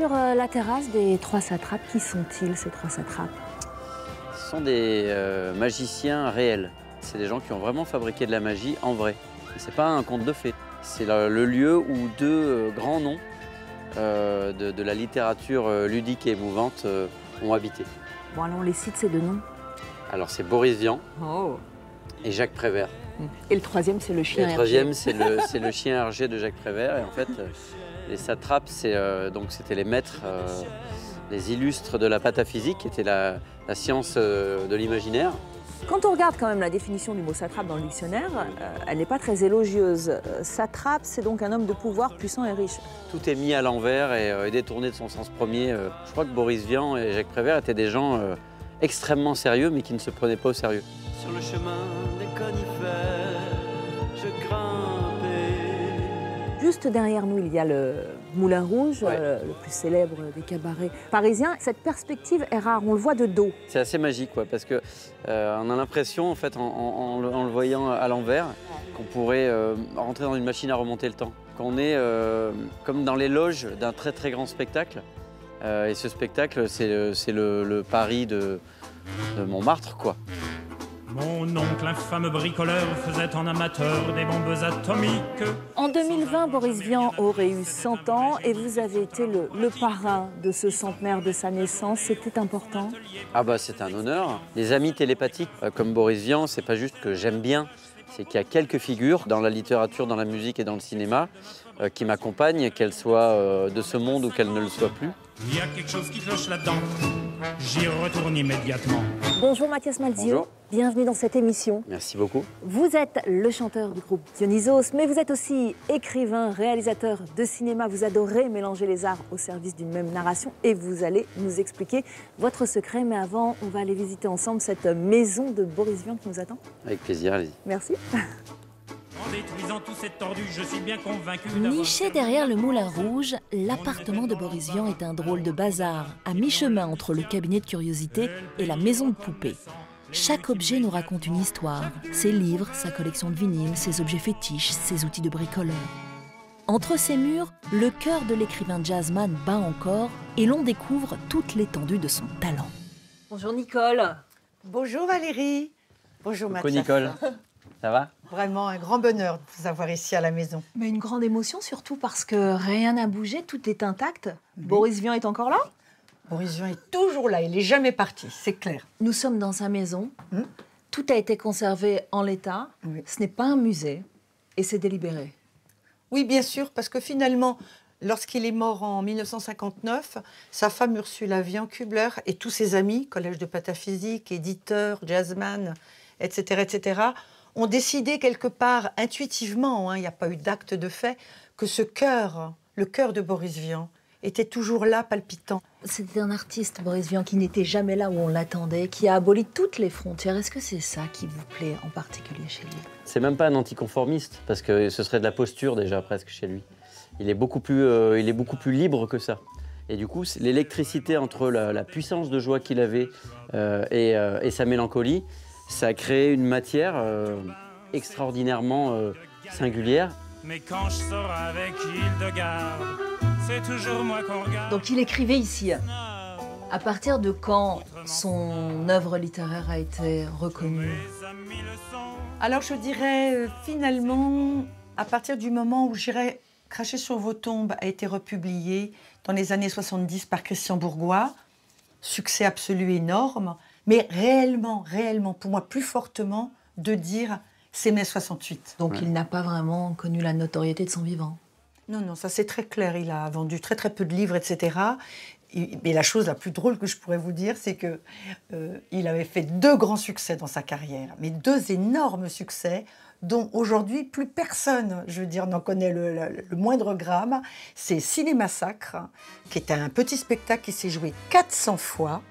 sur la terrasse des trois satrapes. Qui sont-ils, ces trois satrapes? Ce sont des magiciens réels. C'est des gens qui ont vraiment fabriqué de la magie en vrai. Ce n'est pas un conte de fées. C'est le lieu où deux grands noms de la littérature ludique et émouvante ont habité. Bon, alors on les cite, ces deux noms. Alors c'est Boris Vian Oh. et Jacques Prévert. Et le troisième, c'est le chien Et le troisième, c'est le chien Hergé de Jacques Prévert. Et en fait, les satrapes, c'était les maîtres, les illustres de la pataphysique, qui était la science de l'imaginaire. Quand on regarde quand même la définition du mot satrape dans le dictionnaire, elle n'est pas très élogieuse. Satrape, c'est donc un homme de pouvoir puissant et riche. Tout est mis à l'envers et détourné de son sens premier. Je crois que Boris Vian et Jacques Prévert étaient des gens extrêmement sérieux, mais qui ne se prenaient pas au sérieux. Sur le chemin des conifères, je grimpais. Juste derrière nous, il y a le Moulin Rouge, Ouais. Le plus célèbre des cabarets parisiens. Cette perspective est rare, on le voit de dos. C'est assez magique, parce que on a l'impression, en fait, en le voyant à l'envers, qu'on pourrait rentrer dans une machine à remonter le temps. Qu'on est comme dans les loges d'un très très grand spectacle. Et ce spectacle, c'est le Paris de Montmartre, quoi. Mon oncle, infâme bricoleur, faisait en amateur des bombes atomiques. En 2020, Boris Vian aurait eu 100 ans et vous avez été le parrain de ce centenaire de sa naissance. C'était important? Ah bah c'est un honneur. Les amis télépathiques comme Boris Vian, c'est pas juste que j'aime bien, c'est qu'il y a quelques figures dans la littérature, dans la musique et dans le cinéma qui m'accompagnent, qu'elles soient de ce monde ou qu'elles ne le soient plus. Il y a quelque chose qui cloche là-dedans. J'y retourne immédiatement. Bonjour Mathias Malzio, Bonjour. bienvenue dans cette émission. Merci beaucoup. Vous êtes le chanteur du groupe Dionysos, mais vous êtes aussi écrivain, réalisateur de cinéma. Vous adorez mélanger les arts au service d'une même narration et vous allez nous expliquer votre secret. Mais avant, on va aller visiter ensemble cette maison de Boris Vian qui nous attend. Avec plaisir, allez-y. Merci. En détruisant tout cette tordue, je suis bien convaincu d'avoir... Niché derrière le Moulin Rouge, l'appartement de Boris Vian est un drôle de bazar, à mi-chemin entre le cabinet de curiosité et la maison de poupée. Chaque objet nous raconte une histoire, ses livres, sa collection de vinyles, ses objets fétiches, ses outils de bricoleur. Entre ces murs, le cœur de l'écrivain jazzman bat encore et l'on découvre toute l'étendue de son talent. Bonjour Nicole. Bonjour Valérie. Bonjour Coucou Mathias. Nicole, ça va? Vraiment un grand bonheur de vous avoir ici à la maison. Mais une grande émotion surtout parce que rien n'a bougé, tout est intact. Boris Vian est encore là? Boris Vian est toujours là, il n'est jamais parti, c'est clair. Nous sommes dans sa maison. Tout a été conservé en l'état. Oui. Ce n'est pas un musée et c'est délibéré. Oui, bien sûr, parce que finalement, lorsqu'il est mort en 1959, sa femme Ursula Vian-Kubler et tous ses amis, collège de pataphysique, éditeurs, jazzman, etc., ont décidé quelque part intuitivement, il n'y a pas eu d'acte de fait, que ce cœur, le cœur de Boris Vian, était toujours là, palpitant. C'était un artiste, Boris Vian, qui n'était jamais là où on l'attendait, qui a aboli toutes les frontières. Est-ce que c'est ça qui vous plaît en particulier chez lui? C'est même pas un anticonformiste, parce que ce serait de la posture déjà presque chez lui. Il est beaucoup plus libre que ça. Et du coup, l'électricité entre la puissance de joie qu'il avait et sa mélancolie, ça a créé une matière extraordinairement singulière. Mais quand je sors avec Hildegarde, c'est toujours moi qu'on regarde. Donc il écrivait ici. À partir de quand son œuvre littéraire a été reconnue? Les amis le sont. Alors je dirais finalement, à partir du moment où j'irais Cracher sur vos tombes a été republié dans les années 70 par Christian Bourgois, succès absolu énorme, mais réellement, pour moi plus fortement, de dire c'est mai 68. Donc Ouais. il n'a pas vraiment connu la notoriété de son vivant. Non, ça c'est très clair, il a vendu très peu de livres, etc. Mais la chose la plus drôle que je pourrais vous dire, c'est que il avait fait 2 grands succès dans sa carrière, mais 2 énormes succès dont aujourd'hui plus personne, je veux dire, n'en connaît le moindre gramme. C'est Cinéma Sacre, qui est un petit spectacle qui s'est joué 400 fois,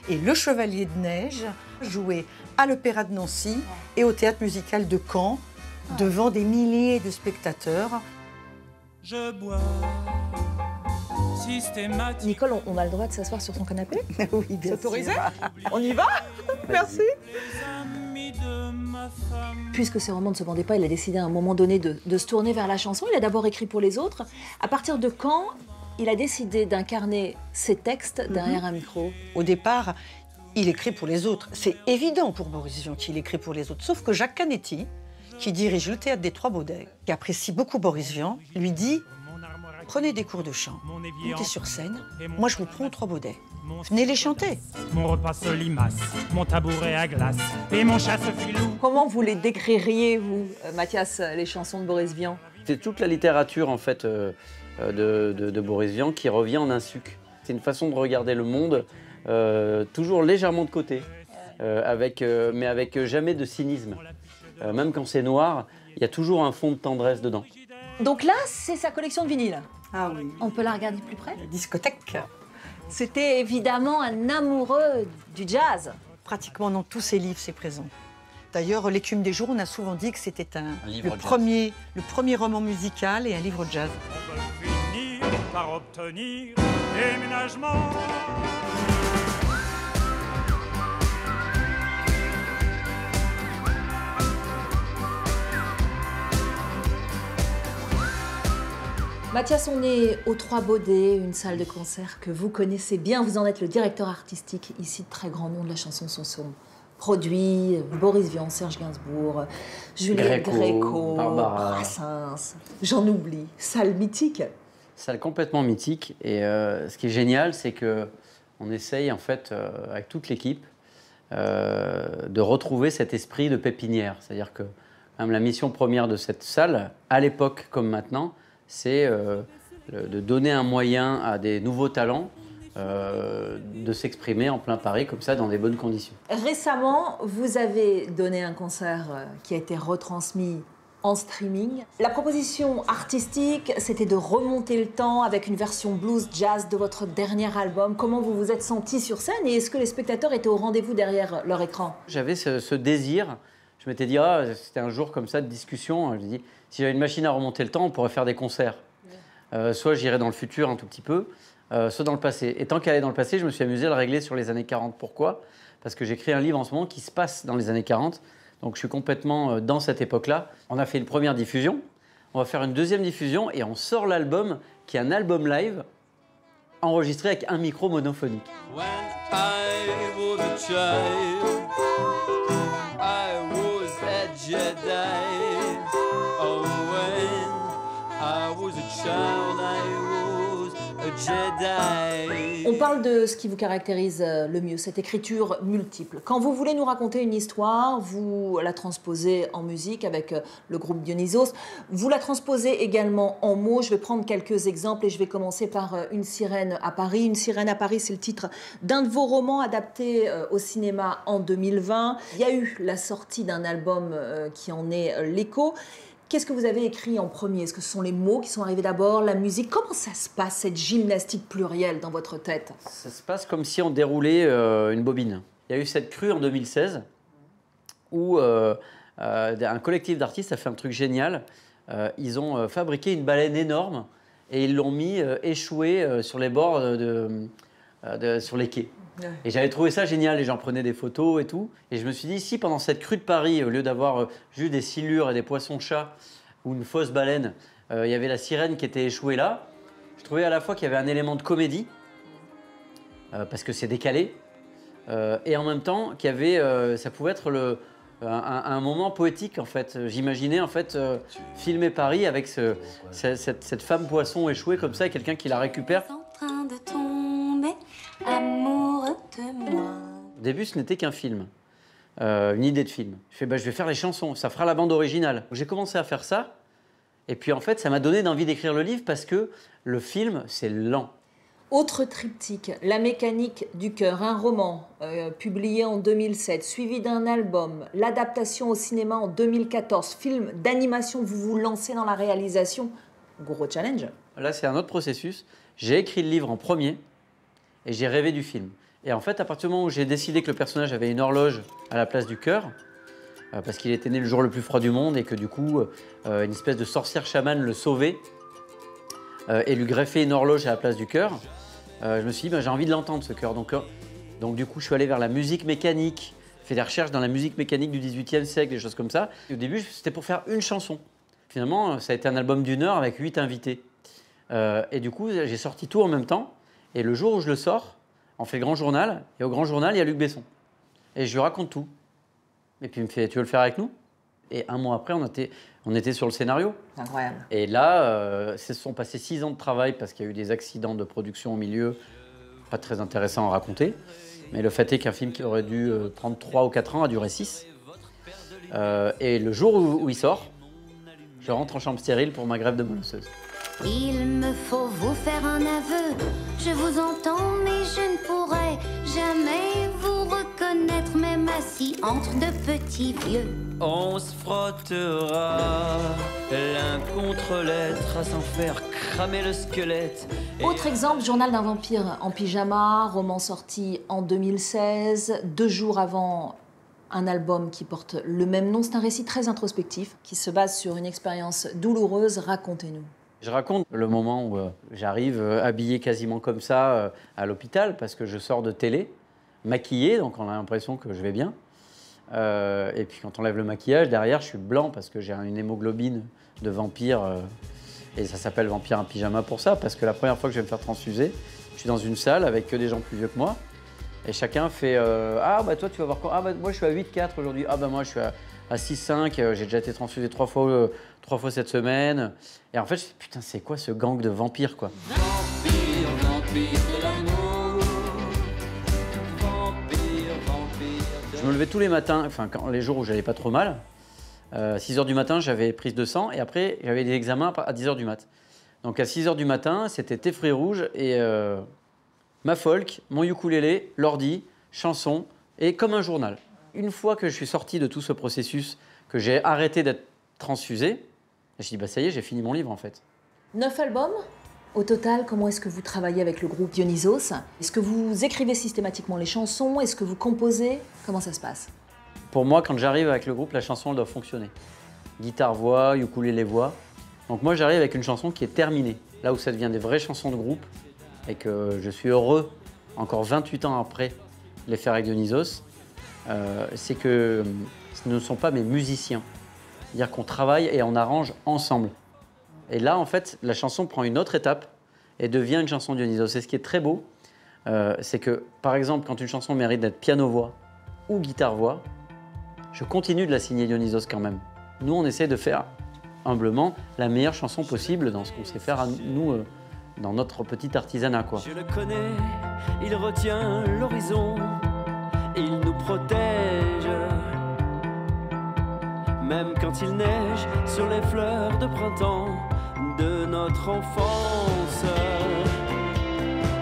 et Le Chevalier de Neige, joué à l'Opéra de Nancy et au Théâtre Musical de Caen, devant des milliers de spectateurs. Je bois systématiquement. Nicole, on a le droit de s'asseoir sur son canapé? Oui, bien autorisé? sûr. On y va? Merci. Amis de ma femme. Puisque ses romans ne se vendaient pas, il a décidé à un moment donné de se tourner vers la chanson. Il a d'abord écrit pour les autres. À partir de quand il a décidé d'incarner ses textes derrière un micro? Au départ, il écrit pour les autres. C'est évident pour Boris Vian qu'il écrit pour les autres. Sauf que Jacques Canetti, qui dirige le théâtre des Trois Baudets, qui apprécie beaucoup Boris Vian, lui dit « Prenez des cours de chant, montez sur scène, moi je vous prends aux Trois Baudets. Venez les chanter. » Mon repas se limace, mon tabouret à glace et mon chasse-filou. Comment vous les décririez, vous, Mathias, les chansons de Boris Vian? C'est toute la littérature en fait de Boris Vian qui revient en un suc. C'est une façon de regarder le monde toujours légèrement de côté, mais avec jamais de cynisme. Même quand c'est noir, il y a toujours un fond de tendresse dedans. Donc là, c'est sa collection de vinyles. Ah oui. On peut la regarder de plus près? La discothèque. C'était évidemment un amoureux du jazz. Pratiquement dans tous ses livres, c'est présent. D'ailleurs, L'écume des jours, on a souvent dit que c'était livre le premier roman musical et un livre jazz. On veut finir par obtenir déménagement. Mathias, on est aux Trois Baudets, une salle de concert que vous connaissez bien. Vous en êtes le directeur artistique. Ici, de très grands noms de la chanson sont produits. Boris Vian, Serge Gainsbourg, Juliette Gréco, Barbara. Brassens. J'en oublie. Salle mythique. Salle complètement mythique. Et ce qui est génial, c'est qu'on essaye, en fait, avec toute l'équipe, de retrouver cet esprit de pépinière. C'est-à-dire que même la mission première de cette salle, à l'époque comme maintenant, c'est de donner un moyen à des nouveaux talents de s'exprimer en plein Paris, comme ça, dans des bonnes conditions. Récemment, vous avez donné un concert qui a été retransmis en streaming. La proposition artistique, c'était de remonter le temps avec une version blues jazz de votre dernier album. Comment vous vous êtes senti sur scène et est-ce que les spectateurs étaient au rendez-vous derrière leur écran? J'avais ce désir. Je m'étais dit, c'était un jour comme ça de discussion. Je me dis, si j'avais une machine à remonter le temps, on pourrait faire des concerts. Soit j'irais dans le futur un tout petit peu, soit dans le passé. Et tant qu'elle est dans le passé, je me suis amusé à le régler sur les années 40. Pourquoi? Parce que j'écris un livre en ce moment qui se passe dans les années 40. Donc je suis complètement dans cette époque-là. On a fait une première diffusion, on va faire une deuxième diffusion et on sort l'album qui est un album live enregistré avec un micro monophonique. When I was a child, I was a Jedi. Oh, when I was a child, I was a Jedi. On parle de ce qui vous caractérise le mieux, cette écriture multiple. Quand vous voulez nous raconter une histoire, vous la transposez en musique avec le groupe Dionysos. Vous la transposez également en mots. Je vais prendre quelques exemples et je vais commencer par Une sirène à Paris. Une sirène à Paris, c'est le titre d'un de vos romans adaptés au cinéma en 2020. Il y a eu la sortie d'un album qui en est l'écho. Qu'est-ce que vous avez écrit en premier? Est-ce que ce sont les mots qui sont arrivés d'abord, la musique? Comment ça se passe, cette gymnastique plurielle dans votre tête? Ça se passe comme si on déroulait une bobine. Il y a eu cette crue en 2016 où un collectif d'artistes a fait un truc génial. Ils ont fabriqué une baleine énorme et ils l'ont mis échouée sur les bords, sur les quais. Et j'avais trouvé ça génial, les gens prenaient des photos et tout. Et je me suis dit, si pendant cette crue de Paris, au lieu d'avoir juste des silures et des poissons-chats ou une fausse baleine, il y avait la sirène qui était échouée là, je trouvais à la fois qu'il y avait un élément de comédie, parce que c'est décalé, et en même temps qu'il y avait, ça pouvait être un moment poétique en fait. J'imaginais en fait filmer Paris avec cette femme poisson échouée comme ça et quelqu'un qui la récupère. En train de tomber amoureux de moi. Au début, ce n'était qu'un film, une idée de film. Je fais, je vais faire les chansons, ça fera la bande originale. J'ai commencé à faire ça, et puis en fait, ça m'a donné envie d'écrire le livre parce que le film, c'est lent. Autre triptyque, La mécanique du cœur, un roman publié en 2007, suivi d'un album, l'adaptation au cinéma en 2014, film d'animation, vous vous lancez dans la réalisation. Gros challenge. Là, c'est un autre processus. J'ai écrit le livre en premier, et j'ai rêvé du film. Et en fait, à partir du moment où j'ai décidé que le personnage avait une horloge à la place du cœur, parce qu'il était né le jour le plus froid du monde et que du coup, une espèce de sorcière chamane le sauvait et lui greffait une horloge à la place du cœur, je me suis dit, j'ai envie de l'entendre ce cœur. Donc du coup, je suis allé vers la musique mécanique, fait des recherches dans la musique mécanique du XVIIIe siècle, des choses comme ça. Et au début, c'était pour faire une chanson. Finalement, ça a été un album d'1 heure avec 8 invités. Et du coup, j'ai sorti tout en même temps. Et le jour où je le sors, on fait le grand journal. Et au grand journal, il y a Luc Besson. Et je lui raconte tout. Et puis il me fait, tu veux le faire avec nous? Et un mois après, on était sur le scénario. Incroyable. Et là, se sont passés 6 ans de travail parce qu'il y a eu des accidents de production au milieu. Pas très intéressant à raconter. Mais le fait est qu'un film qui aurait dû prendre 3 ou 4 ans a duré 6. Et le jour où il sort, je rentre en chambre stérile pour ma greffe de moelle osseuse. Il me faut vous faire un aveu. Je vous entends, mais je ne pourrai jamais vous reconnaître, même assis entre de petits vieux. On se frottera l'un contre l'être à s'en faire cramer le squelette. Autre exemple, Journal d'un vampire en pyjama, roman sorti en 2016, 2 jours avant un album qui porte le même nom. C'est un récit très introspectif qui se base sur une expérience douloureuse. Racontez-nous. Je raconte le moment où j'arrive habillé quasiment comme ça à l'hôpital parce que je sors de télé, maquillé, donc on a l'impression que je vais bien. Et puis quand on lève le maquillage, derrière je suis blanc parce que j'ai une hémoglobine de vampire. Et ça s'appelle Vampire en pyjama pour ça, parce que la première fois que je vais me faire transfuser, je suis dans une salle avec que des gens plus vieux que moi. Et chacun fait ah bah toi tu vas voir quoi? Ah bah moi je suis à 8,4 aujourd'hui. Ah bah moi je suis à 6,5, j'ai déjà été transfusé 3 fois cette semaine. Et en fait, je me dis, putain, c'est quoi ce gang de vampires, quoi? Vampire, vampire de l'amour. Vampire, vampire de Je me levais tous les matins, enfin les jours où j'allais pas trop mal. 6 h du matin, j'avais prise de sang et après, j'avais des examens à 10 h du mat. Donc à 6 h du matin, c'était thé fruits rouges et ma folk, mon ukulélé, l'ordi, chanson et comme un journal. Une fois que je suis sorti de tout ce processus, que j'ai arrêté d'être transfusé, je me suis dit, bah ça y est, j'ai fini mon livre en fait. 9 albums au total. Comment est-ce que vous travaillez avec le groupe Dionysos? Est-ce que vous écrivez systématiquement les chansons? Est-ce que vous composez? Comment ça se passe? Pour moi, quand j'arrive avec le groupe, la chanson elle doit fonctionner. Guitare-voix, ukulélé-voix. Donc moi, j'arrive avec une chanson qui est terminée. Là où ça devient des vraies chansons de groupe et que je suis heureux, encore 28 ans après, de les faire avec Dionysos, c'est que ce ne sont pas mes musiciens. C'est-à-dire qu'on travaille et on arrange ensemble. Et là, en fait, la chanson prend une autre étape et devient une chanson Dionysos. Et ce qui est très beau, c'est que, par exemple, quand une chanson mérite d'être piano-voix ou guitare-voix, je continue de la signer Dionysos quand même. Nous, on essaie de faire, humblement, la meilleure chanson possible dans ce qu'on sait faire à nous, dans notre petit artisanat, quoi. Je le connais, il retient l'horizon, il nous protège. Même quand il neige sur les fleurs de printemps de notre enfance,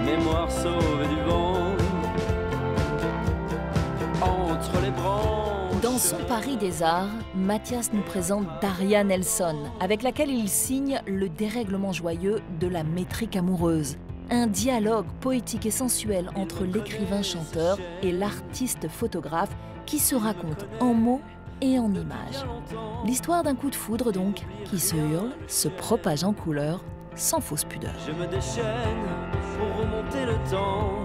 mémoire sauvée du vent, entre les branches. Dans son Paris des Arts, Mathias nous présente Daria Nelson, avec laquelle il signe le dérèglement joyeux de la métrique amoureuse. Un dialogue poétique et sensuel entre l'écrivain-chanteur et l'artiste-photographe qui se raconte en mots et en images. L'histoire d'un coup de foudre donc, qui se hurle, se propage en couleurs, sans fausse pudeur. Je me déchaîne pour remonter le temps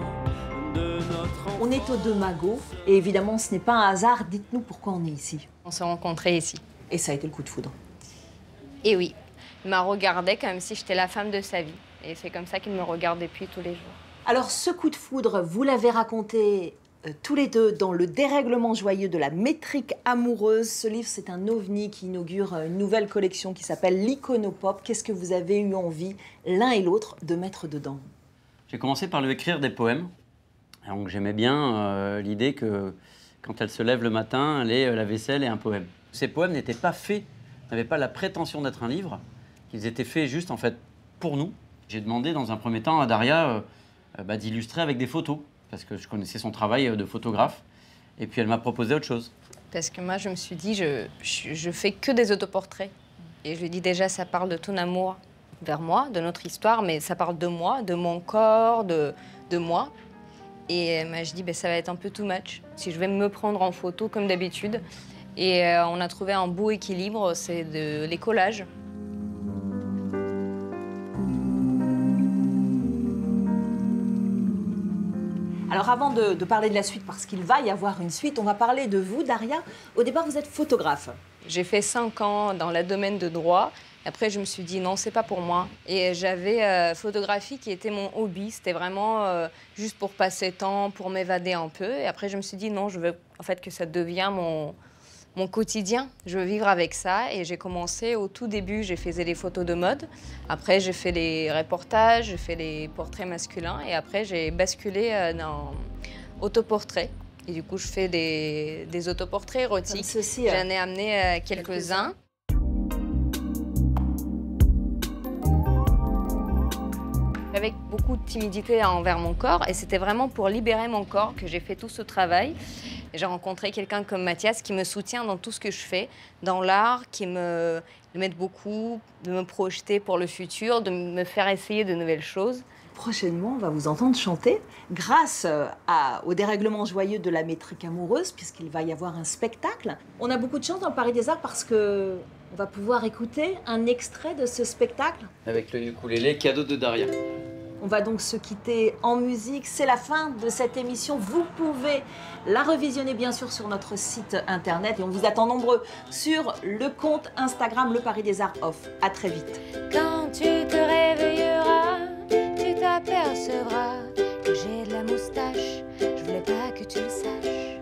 de notre enfance. On est aux Deux Magots et évidemment ce n'est pas un hasard. Dites-nous pourquoi on est ici. On s'est rencontrés ici. Et ça a été le coup de foudre. Et oui, il m'a regardé comme si j'étais la femme de sa vie. Et c'est comme ça qu'il me regarde depuis tous les jours. Alors ce coup de foudre, vous l'avez raconté tous les deux dans Le dérèglement joyeux de la métrique amoureuse. Ce livre, c'est un ovni qui inaugure une nouvelle collection qui s'appelle l'Iconopop. Qu'est-ce que vous avez eu envie, l'un et l'autre, de mettre dedans? J'ai commencé par lui écrire des poèmes. Donc j'aimais bien l'idée que quand elle se lève le matin, elle ait la vaisselle et un poème. Ces poèmes n'étaient pas faits, n'avaient pas la prétention d'être un livre. Ils étaient faits juste en fait pour nous. J'ai demandé dans un premier temps à Daria d'illustrer avec des photos, parce que je connaissais son travail de photographe. Et puis elle m'a proposé autre chose. Parce que moi, je me suis dit, je fais que des autoportraits. Et je lui dis déjà, ça parle de ton amour vers moi, de notre histoire, mais ça parle de moi, de mon corps, de moi. Et je dis, ben, ça va être un peu too much, si je vais me prendre en photo comme d'habitude. Et on a trouvé un beau équilibre, c'est les collages. Alors avant de parler de la suite, parce qu'il va y avoir une suite, on va parler de vous, Daria. Au départ, vous êtes photographe. J'ai fait 5 ans dans le domaine de droit. Après, je me suis dit, non, c'est pas pour moi. Et j'avais photographie qui était mon hobby. C'était vraiment juste pour passer le temps, pour m'évader un peu. Et après, je me suis dit, non, je veux en fait que ça devienne mon quotidien. Je veux vivre avec ça. Et j'ai commencé au tout début, j'ai fait des photos de mode. Après, j'ai fait les reportages, j'ai fait les portraits masculins. Et après, j'ai basculé dans autoportrait. Et du coup, je fais des autoportraits érotiques. J'en ai amené quelques-uns. Avec beaucoup de timidité envers mon corps. Et c'était vraiment pour libérer mon corps que j'ai fait tout ce travail. J'ai rencontré quelqu'un comme Mathias qui me soutient dans tout ce que je fais, dans l'art, qui m'aide beaucoup, de me projeter pour le futur, de me faire essayer de nouvelles choses. Prochainement, on va vous entendre chanter grâce au dérèglement joyeux de la métrique amoureuse, puisqu'il va y avoir un spectacle. On a beaucoup de chance dans le Paris des Arts parce qu'on va pouvoir écouter un extrait de ce spectacle. Avec le ukulélé, cadeau de Daria. On va donc se quitter en musique. C'est la fin de cette émission. Vous pouvez la revisionner bien sûr sur notre site internet et on vous attend nombreux sur le compte Instagram Le Paris des Arts Off. À très vite. Quand tu te réveilleras, tu t'apercevras que j'ai de la moustache. Je voulais pas que tu le saches.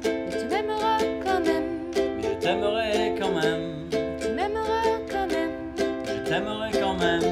Mais tu m'aimeras quand même. Mais je t'aimerai quand même. Tu m'aimeras quand même. Je t'aimerai quand même.